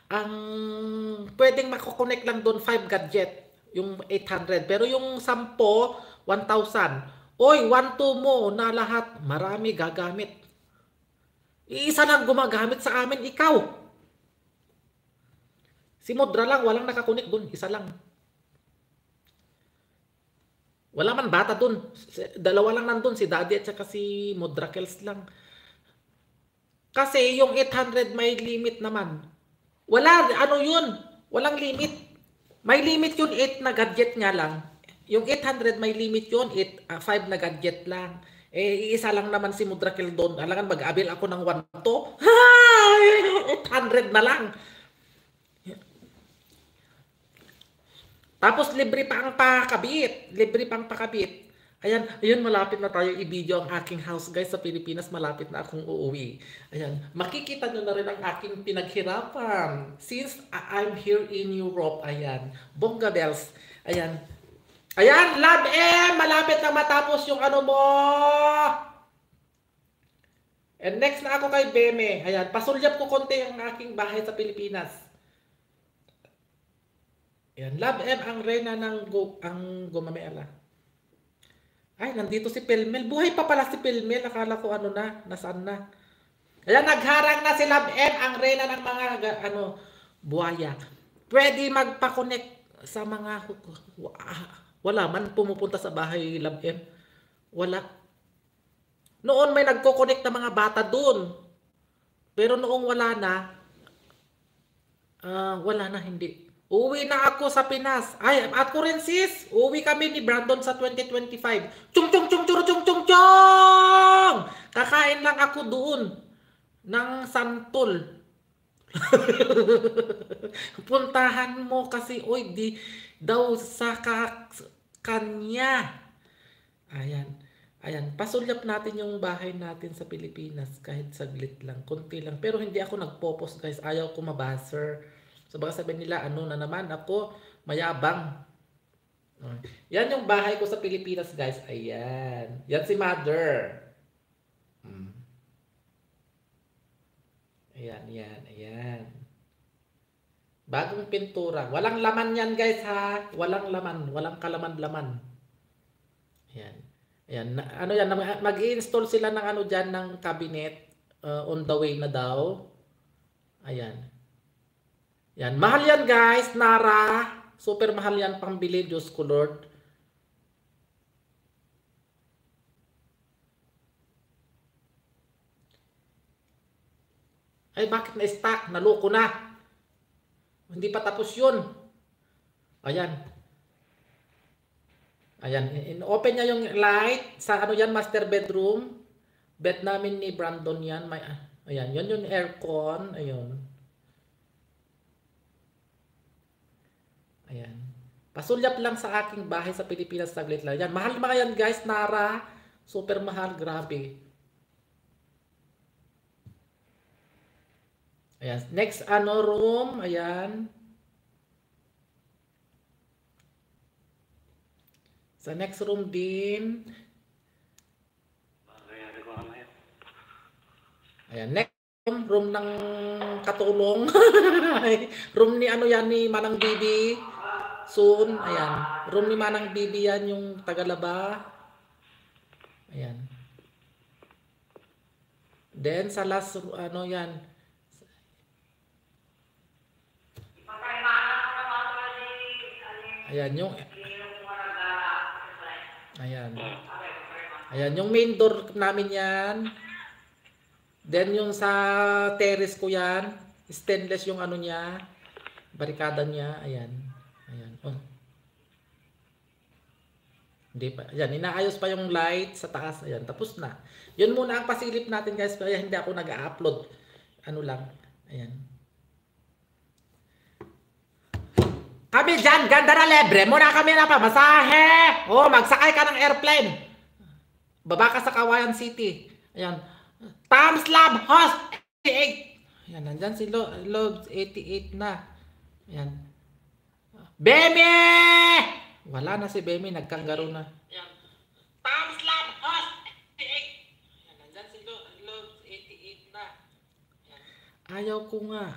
ang pwedeng makokonek lang doon 5 gadget, yung 800. Pero yung 10, 1,000. Oy, 1,2 mo na lahat, marami gagamit. Iisa lang gumagamit sa amin, ikaw. Si Modra lang, walang nakakonek doon, isa lang. Wala man bata doon. Dalawa lang nandun, si Daddy at saka si Modrakels lang. Kasi yung 800 may limit naman. Wala, ano yun? Walang limit. May limit yun, 8 na gadget nga lang. Yung 800 may limit yun, 5 na gadget lang. Eh, iisa lang naman si Mudrakel doon. Alangan mag-abil ako ng 1 to. 800 na lang. Tapos libre pa ang pakabit. Libre pang pakabit. Ayan, ayun, malapit na tayo i-video ang aking house, guys, sa Pilipinas. Malapit na akong uuwi. Ayan, makikita nyo na rin ang aking pinaghirapan. Since I'm here in Europe, ayan, bongga bells. Ayan, ayan, Love M, malapit na matapos yung ano mo. And next na ako kay Beme. Ayan, pasulyap ko konti ang aking bahay sa Pilipinas. Ayan, Love M, ang reyna ng Gumamela. Ay, nandito si Pilmel. Buhay pa pala si Pilmel. Akala ko ano na, nasaan na. Ayan, nagharang na si Love M, ang reyna ng mga buhaya. Pwede magpa-connect sa mga wala man pumupunta sa bahay, Love M. Wala. Noon may nagko-connect na mga bata doon. Pero noong wala na, hindi. Uwi na ako sa Pinas. Ay, ako rin sis. Uwi kami ni Brandon sa 2025. Chung chung chung chung chung chung chung! Kakain lang ako doon ng santol. Puntahan mo kasi, oy, di daw sa kanya. Ayan. Ayan, pasulyap natin yung bahay natin sa Pilipinas kahit saglit lang, konti lang. Pero hindi ako nagpo-post, guys. Ayaw ko mabaser. So baka sabihin nila, ano na naman ako, mayabang. Yan yung bahay ko sa Pilipinas, guys. Ayan. Yan si Mother. Ayan, yan, ayan. Bagong pintura. Walang laman yan, guys, ha? Walang laman. Walang kalaman-laman. Ayan. Ayan. Ano yan, mag-i-install sila ng ano dyan, ng cabinet. On the way na daw. Ayan. Yan, mahal yan, guys, Nara. Super mahal yan pangbili, Diyos ko Lord. Ay, bakit na-stack? Naloko na. Hindi pa tapos yun. Ayan. Ayan, open niya yung light sa ano yan, master bedroom. Bed namin ni Brandon yan. Ayan, yun yung aircon. Ayun. Ayan. Pasulyap lang sa aking bahay sa Pilipinas, saglit lang. Yan, mahal mga yan, guys, Nara. Super mahal, grabe. Ayan, next ano room, ayan. Sa next room din. Ayan, next room ng katulong. Room ni ano yan, ni Manang Bibi. Soon, ayan. Room ni Manang Bibi yan, yung tagalaba. Ayan. Then, sa last, ano yan. Ayan, yung... Ayan. Ayan, yung main door namin yan. Then, yung sa terrace ko yan. Stainless yung ano niya. Barikada niya. Ayan. Ayan. Oh. Hindi pa. Ayan, inaayos pa yung light sa taas. Ayan, tapos na. Yun muna ang pasilip natin, guys. Kaya hindi ako nag-upload. Ano lang. Ayan. Kami dyan, ganda na libre. Muna kami na pa. Masahe. Oh, magsakay ka ng airplane. Baba ka sa Kawayan City. Ayan. Tom's Lab Host 88. Ayan, nandyan si Lobs 88 na. Ayan. Beme! Wala na si Beme, nagkanggaro na. Ayan. Tom's Lab Host 88. Ayan, nandyan si Lobs 88 na. Ayan. Ayaw ko nga.